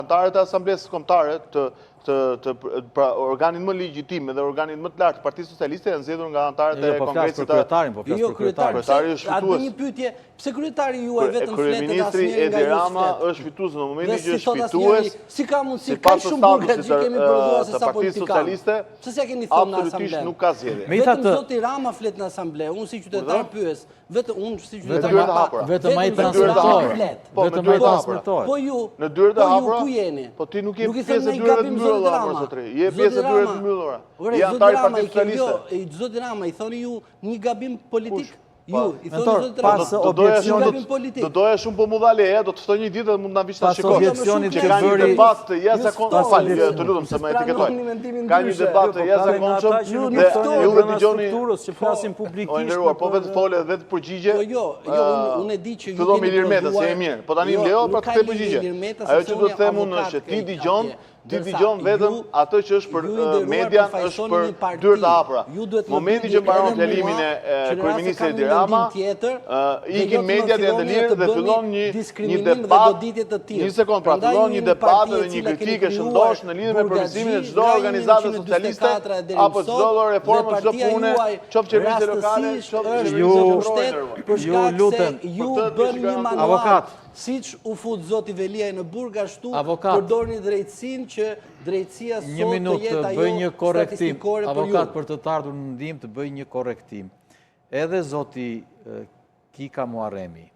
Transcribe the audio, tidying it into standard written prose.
Antarët e Asamblesë Kombëtare pra organin më legjitim dhe organin më të lartë të Partisë Socialiste janë zgjedhur nga antarët e Kongresit të kryetarin, po flas për kryetarin. Kryetari është A fitues. një pyetje, pse kryetari juaj vetëm fletet Kryeministri asnjëri nga Edi ju Rama s'flet? është fitues në momentin Dhe që si është thot fitues. asnjëri, si ka mundësi sipas kaq shumë burgaxhi kemi prodhuar se të sa Partisë politikanë. Socialiste, Pse s'ja keni thënë në absolutisht asamble? nuk ka zgjedhje. Vetëm zoti Rama flet në asamble, unë si qytetar pyes, vetëm unë si qytetar Vetëm ai transmetor. Po ju, në dyert e hapura. ku jeni? Po ti nuk je Nuk i pjesë thënë e ne dyert të gabim mbyllura, zoti Rama. zotëri. Je pjesë e dyert të mbyllura. Je antar i Partisë Socialiste. Zoti Rama, i thoni ju një gabim politik? Ju, i thoni Mentor, zoti Rama. pas objeksionit Do doja shumë po mu dha leje, do të ftoj një ditë dhe mund na vish ta shikosh. objeksionit Që që ka një bëri- debat të jashtëzakonshëm, të lutem se më etiketoj. Ka një debat të jashtëzakonshëm dhe ju e dëgjoni që flasin publikisht. O nderuar, po vetë fole vetë përgjigje. Jo, unë e di që ju Fillon me Ilir Meta, se e mirë. Po tani leo pra të përgjigje. Ajo që do të them unë është që ti dëgjon vetëm atë që është për median, është për dyert e hapura. Momenti që mbaron fjalimin e kryeministit Edi Rama, ikin mediat janë të lirë dhe fillon një debat. Një sekond, pra fillon një debat dhe një kritike shëndosh në lidhje me përmirësimin e çdo organizate socialiste apo çdo reformë, çdo pune, qoftë qeverisje lokale, qoftë Ju lutem, ju bën një manual. Avokat. Siç u fut zoti Veliaj në burg, ashtu Avokat. përdorni drejtësinë që drejtësia Një sot të minutë jetë të ajo bëj një korrektim. statistikore për ju. Avokat, për të ardhur në ndihmë të bëj një korrektim. Edhe zoti Kika Muharremi